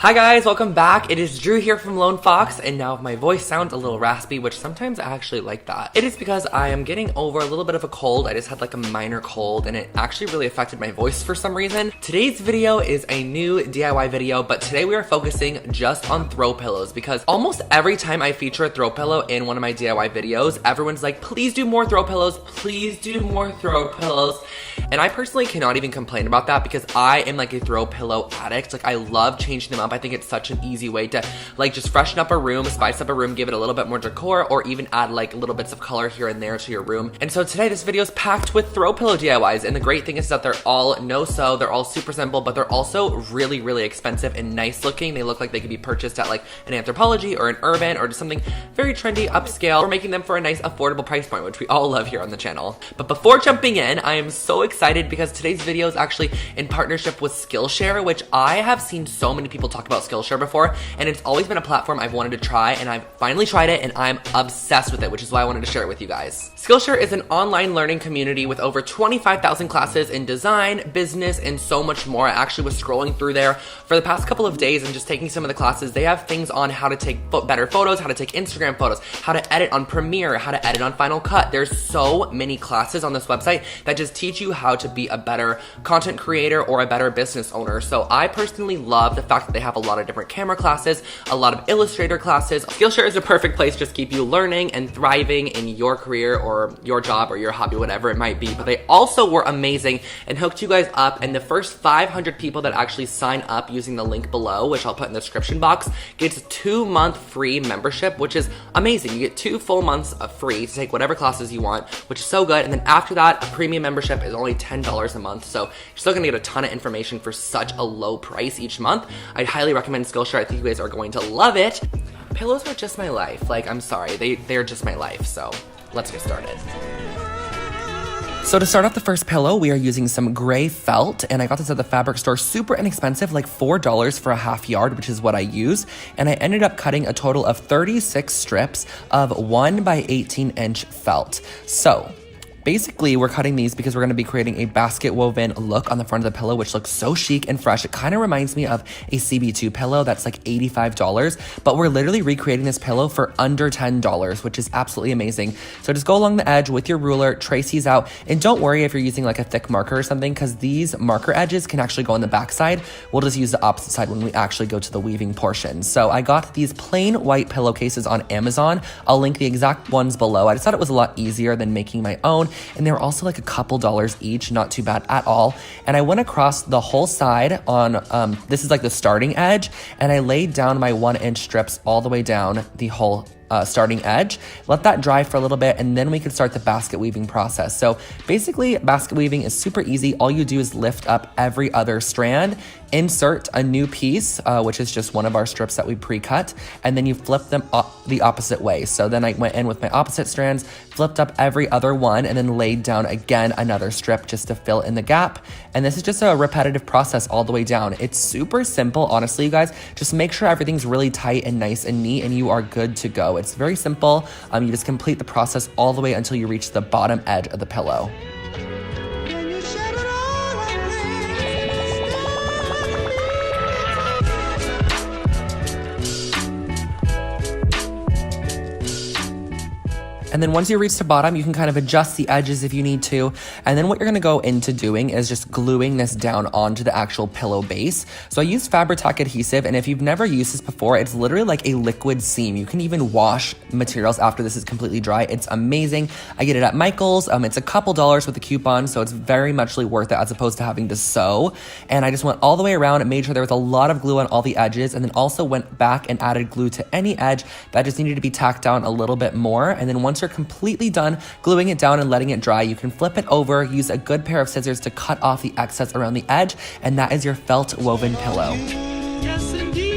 Hi guys, welcome back. It is Drew here from Lone Fox, and now if my voice sounds a little raspy, which sometimes I actually like that, it is because I am getting over a little bit of a cold. I just had like a minor cold and it actually really affected my voice for some reason. Today's video is a new DIY video, but today we are focusing just on throw pillows because almost every time I feature a throw pillow in one of my DIY videos, everyone's like, please do more throw pillows, please do more throw pillows. And I personally cannot even complain about that because I am like a throw pillow addict. Like I love changing them up. I think it's such an easy way to like just freshen up a room, spice up a room, give it a little bit more decor, or even add like little bits of color here and there to your room. And so today this video is packed with throw pillow DIYs. And the great thing is that they're all no-sew, they're all super simple, but they're also really, really expensive and nice looking. They look like they could be purchased at like an Anthropologie or an Urban or just something very trendy, upscale. We're making them for a nice affordable price point, which we all love here on the channel. But before jumping in, I am so excited because today's video is actually in partnership with Skillshare, which I have seen so many people talk about Skillshare before, and it's always been a platform I've wanted to try, and I've finally tried it and I'm obsessed with it, which is why I wanted to share it with you guys. Skillshare is an online learning community with over 25,000 classes in design, business, and so much more. I actually was scrolling through there for the past couple of days and just taking some of the classes. They have things on how to take better photos, how to take Instagram photos, how to edit on Premiere, how to edit on Final Cut. There's so many classes on this website that just teach you how to be a better content creator or a better business owner. So I personally love the fact that they have a lot of different camera classes, a lot of Illustrator classes. Skillshare is a perfect place to just keep you learning and thriving in your career or your job or your hobby, whatever it might be. But they also were amazing and hooked you guys up, and the first 500 people that actually sign up using the link below, which I'll put in the description box, gets a 2-month free membership, which is amazing. You get 2 full months of free to take whatever classes you want, which is so good. And then after that, a premium membership is only $10 a month. So you're still gonna get a ton of information for such a low price each month. I'd highly recommend Skillshare. I think you guys are going to love it. Pillows are just my life. Like, I'm sorry, they're just my life. So let's get started. So to start off the first pillow, we are using some gray felt, and I got this at the fabric store, super inexpensive, like $4 for a half yard, which is what I use. And I ended up cutting a total of 36 strips of 1 by 18 inch felt. So basically, we're cutting these because we're going to be creating a basket woven look on the front of the pillow, which looks so chic and fresh. It kind of reminds me of a CB2 pillow that's like $85, but we're literally recreating this pillow for under $10, which is absolutely amazing. So just go along the edge with your ruler, trace these out, and don't worry if you're using like a thick marker or something, because these marker edges can actually go on the back side. We'll just use the opposite side when we actually go to the weaving portion. So I got these plain white pillowcases on Amazon. I'll link the exact ones below. I just thought it was a lot easier than making my own. And they were also like a couple dollars each, not too bad at all. And I went across the whole side on, this is like the starting edge, and I laid down my 1-inch strips all the way down the whole starting edge. Let that dry for a little bit, and then we can start the basket weaving process. So basically, basket weaving is super easy. All you do is lift up every other strand, insert a new piece, which is just one of our strips that we pre-cut, and then you flip them the opposite way. So then I went in with my opposite strands, flipped up every other one, and then laid down again another strip just to fill in the gap. And this is just a repetitive process all the way down. It's super simple, honestly, you guys. Just make sure everything's really tight and nice and neat, and you are good to go. It's very simple. You just complete the process all the way until you reach the bottom edge of the pillow. And then once you reach the bottom, you can kind of adjust the edges if you need to. And then what you're gonna go into doing is just gluing this down onto the actual pillow base. So I used Fabri-Tac adhesive, and if you've never used this before, it's literally like a liquid seam. You can even wash materials after this is completely dry. It's amazing. I get it at Michael's. It's a couple dollars with a coupon, so it's very muchly worth it as opposed to having to sew. And I just went all the way around and made sure there was a lot of glue on all the edges, and then also went back and added glue to any edge that just needed to be tacked down a little bit more. And then once you're completely done gluing it down and letting it dry, you can flip it over, use a good pair of scissors to cut off the excess around the edge, and that is your felt woven pillow. Yes, indeed.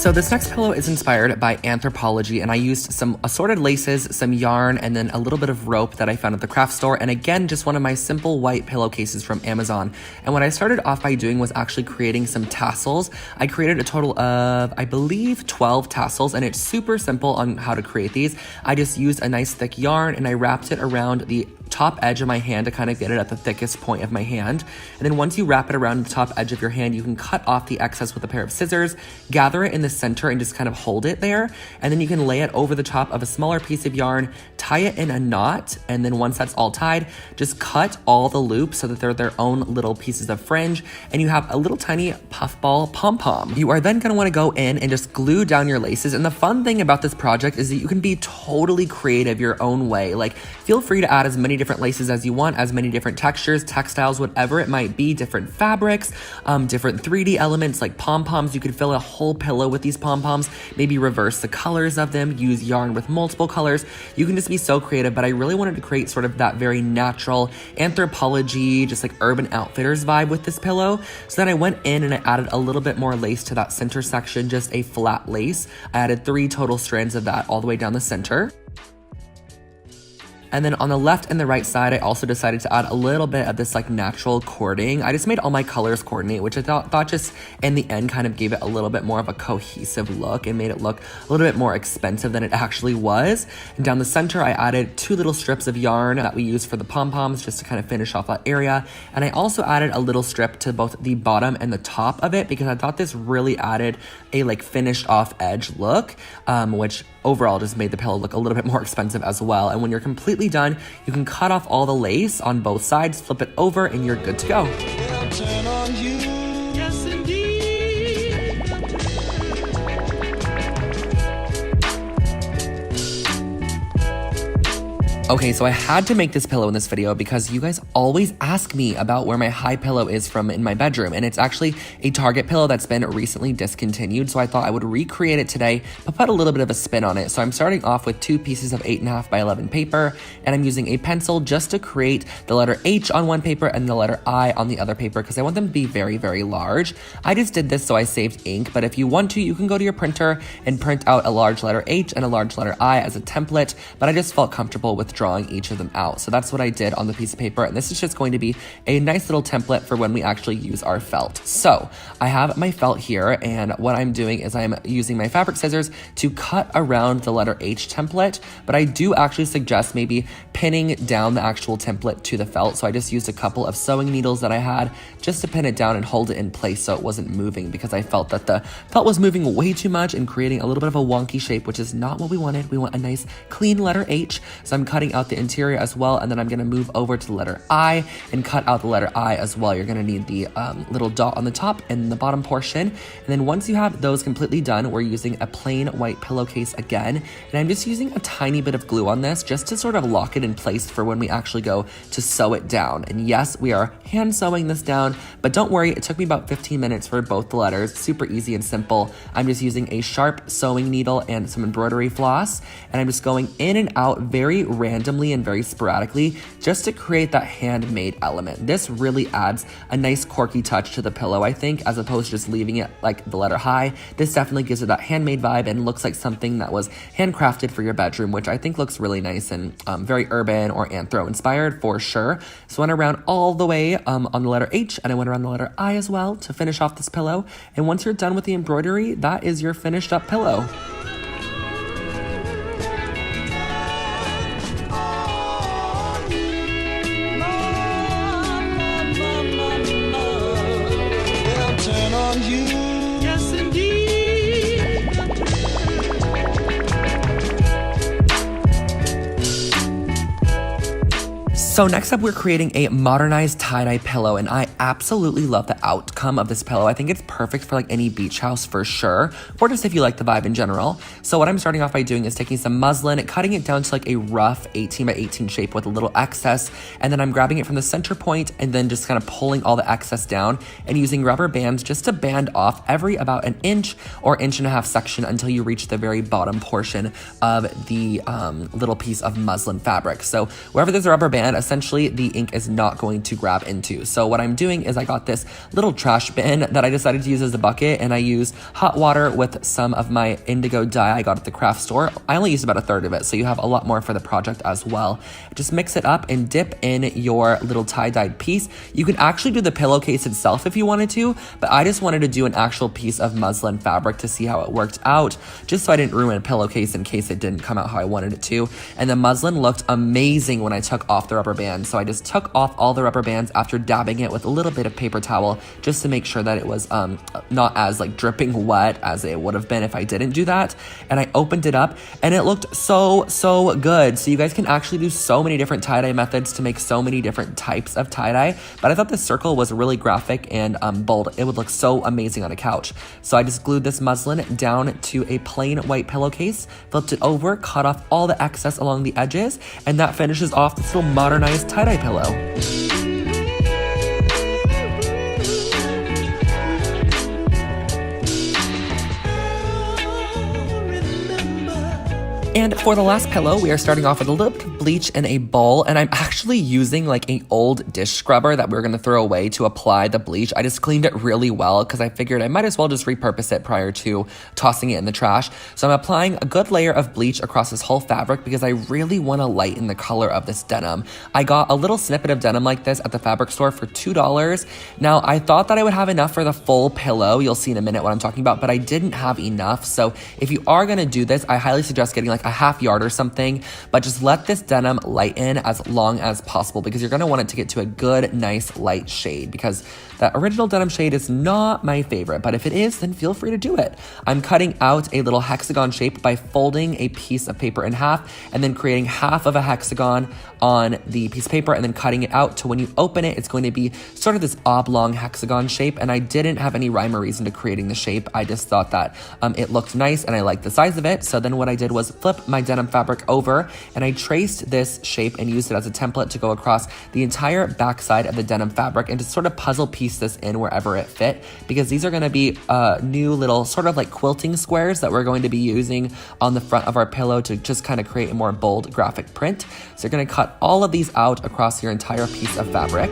So this next pillow is inspired by anthropology, and I used some assorted laces, some yarn, and then a little bit of rope that I found at the craft store, and again, just one of my simple white pillowcases from Amazon. And what I started off by doing was actually creating some tassels. I created a total of, I believe, 12 tassels, and it's super simple on how to create these. I just used a nice thick yarn, and I wrapped it around the top edge of my hand to kind of get it at the thickest point of my hand. And then once you wrap it around the top edge of your hand, you can cut off the excess with a pair of scissors, gather it in the center and just kind of hold it there. And then you can lay it over the top of a smaller piece of yarn, tie it in a knot. And then once that's all tied, just cut all the loops so that they're their own little pieces of fringe. And you have a little tiny puffball pom-pom. You are then gonna wanna go in and just glue down your laces. And the fun thing about this project is that you can be totally creative your own way. Like, feel free to add as many different laces as you want, as many different textures, textiles, whatever it might be, different fabrics, different 3D elements like pom-poms. You could fill a whole pillow with these pom-poms, maybe reverse the colors of them, use yarn with multiple colors. You can just be so creative, but I really wanted to create sort of that very natural anthropology, just like Urban Outfitters vibe with this pillow. So then I went in and I added a little bit more lace to that center section, just a flat lace. I added 3 total strands of that all the way down the center. And then on the left and the right side, I also decided to add a little bit of this like natural cording. I just made all my colors coordinate, which I thought just in the end kind of gave it a little bit more of a cohesive look and made it look a little bit more expensive than it actually was. And down the center, I added 2 little strips of yarn that we use for the pom-poms just to kind of finish off that area. And I also added a little strip to both the bottom and the top of it because I thought this really added a like finished off edge look, which overall just made the pillow look a little bit more expensive as well. And when you're completely done, you can cut off all the lace on both sides, flip it over, and you're good to go. Turn on you. Yes, indeed. Okay, so I had to make this pillow in this video because you guys always ask me about where my high pillow is from in my bedroom, and it's actually a Target pillow that's been recently discontinued, so I thought I would recreate it today, but put a little bit of a spin on it. So I'm starting off with 2 pieces of 8.5 by 11 paper, and I'm using a pencil just to create the letter H on one paper and the letter I on the other paper because I want them to be very, very large. I just did this so I saved ink, but if you want to, you can go to your printer and print out a large letter H and a large letter I as a template, but I just felt comfortable with drawing each of them out. So that's what I did on the piece of paper, and this is just going to be a nice little template for when we actually use our felt. So I have my felt here, and what I'm doing is I'm using my fabric scissors to cut around the letter H template, but I do actually suggest maybe pinning down the actual template to the felt. So I just used a couple of sewing needles that I had just to pin it down and hold it in place so it wasn't moving because I felt that the felt was moving way too much and creating a little bit of a wonky shape, which is not what we wanted. We want a nice clean letter H. So I'm cutting out the interior as well, and then I'm gonna move over to the letter I and cut out the letter I as well. You're gonna need the little dot on the top and the bottom portion. And then once you have those completely done, we're using a plain white pillowcase again, and I'm just using a tiny bit of glue on this just to sort of lock it in place for when we actually go to sew it down. And yes, we are hand sewing this down, but don't worry, it took me about 15 minutes for both the letters. Super easy and simple. I'm just using a sharp sewing needle and some embroidery floss, and I'm just going in and out very randomly and very sporadically just to create that handmade element. This really adds a nice quirky touch to the pillow, I think, as opposed to just leaving it like the letter high. This definitely gives it that handmade vibe and looks like something that was handcrafted for your bedroom, which I think looks really nice and very urban or anthro inspired for sure. So I went around all the way on the letter H, and I went around the letter I as well to finish off this pillow. And once you're done with the embroidery, that is your finished up pillow. Turn on you. Yes, indeed. So next up, we're creating a modernized tie-dye pillow, and I absolutely love the outcome of this pillow. I think it's perfect for like any beach house for sure, or just if you like the vibe in general. So what I'm starting off by doing is taking some muslin, cutting it down to like a rough 18 by 18 shape with a little excess, and then I'm grabbing it from the center point and then just kind of pulling all the excess down and using rubber bands just to band off every about an inch or inch and a half section until you reach the very bottom portion of the little piece of muslin fabric. So wherever there's a rubber band, essentially the ink is not going to grab into. So what I'm doing doing is I got this little trash bin that I decided to use as a bucket, and I used hot water with some of my indigo dye I got at the craft store. I only used about a third of it, so you have a lot more for the project as well. Just mix it up and dip in your little tie-dyed piece. You could actually do the pillowcase itself if you wanted to, but I just wanted to do an actual piece of muslin fabric to see how it worked out, just so I didn't ruin a pillowcase in case it didn't come out how I wanted it to. And the muslin looked amazing when I took off the rubber band, so I just took off all the rubber bands after dabbing it with a little bit of paper towel just to make sure that it was not as like dripping wet as it would have been if I didn't do that. And I opened it up and it looked so good. So you guys can actually do so many different tie-dye methods to make so many different types of tie-dye, but I thought this circle was really graphic and bold. It would look so amazing on a couch. So I just glued this muslin down to a plain white pillowcase, flipped it over, cut off all the excess along the edges, and that finishes off this little modernized tie-dye pillow. And for the last pillow, we are starting off with a little bit of bleach in a bowl, and I'm actually using like an old dish scrubber that we're gonna throw away to apply the bleach. I just cleaned it really well because I figured I might as well just repurpose it prior to tossing it in the trash. So I'm applying a good layer of bleach across this whole fabric because I really wanna lighten the color of this denim. I got a little snippet of denim like this at the fabric store for $2. Now, I thought that I would have enough for the full pillow. You'll see in a minute what I'm talking about, but I didn't have enough. So if you are gonna do this, I highly suggest getting like a half yard or something, but just let this denim lighten as long as possible because you're gonna want it to get to a good, nice light shade, because that original denim shade is not my favorite, but if it is, then feel free to do it. I'm cutting out a little hexagon shape by folding a piece of paper in half and then creating half of a hexagon on the piece of paper and then cutting it out to when you open it, it's going to be sort of this oblong hexagon shape. And I didn't have any rhyme or reason to creating the shape. I just thought that it looked nice and I liked the size of it. So then what I did was flip my denim fabric over and I traced this shape and used it as a template to go across the entire backside of the denim fabric and to sort of puzzle piece this in wherever it fit, because these are going to be new little sort of like quilting squares that we're going to be using on the front of our pillow to just kind of create a more bold graphic print. So you're going to cut all of these out across your entire piece of fabric.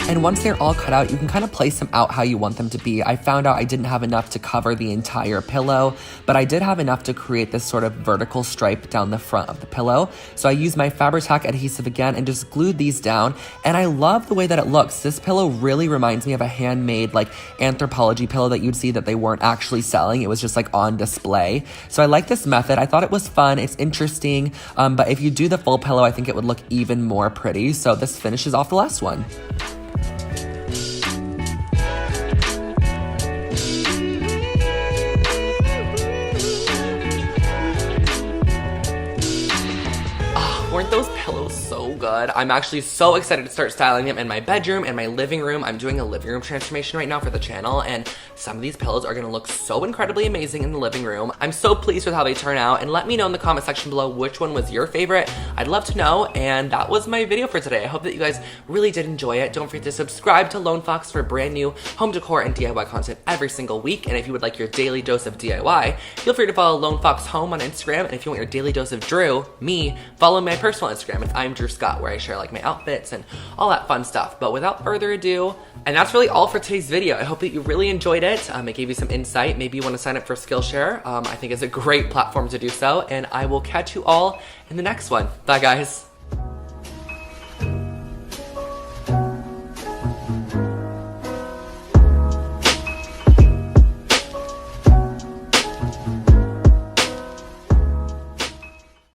And once they're all cut out, you can kind of place them out how you want them to be. I found out I didn't have enough to cover the entire pillow, but I did have enough to create this sort of vertical stripe down the front of the pillow. So I used my Fabri-Tac adhesive again and just glued these down. And I love the way that it looks. This pillow really reminds me of a handmade like Anthropologie pillow that you'd see that they weren't actually selling. It was just like on display. So I like this method. I thought it was fun. It's interesting. But if you do the full pillow, I think it would look even more pretty. So this finishes off the last one. Weren't those pillows so good? I'm actually so excited to start styling them in my bedroom and my living room. I'm doing a living room transformation right now for the channel, and some of these pillows are gonna look so incredibly amazing in the living room. I'm so pleased with how they turn out, and let me know in the comment section below which one was your favorite. I'd love to know, and that was my video for today. I hope that you guys really did enjoy it. Don't forget to subscribe to Lone Fox for brand new home decor and DIY content every single week, and if you would like your daily dose of DIY, feel free to follow Lone Fox Home on Instagram, and if you want your daily dose of Drew, me, follow my personal Instagram. It's I'm Drew Scott, where I share like my outfits and all that fun stuff. But without further ado, and that's really all for today's video. I hope that you really enjoyed it. It gave you some insight. Maybe you want to sign up for Skillshare. I think it's a great platform to do so, and I will catch you all in the next one. Bye, guys.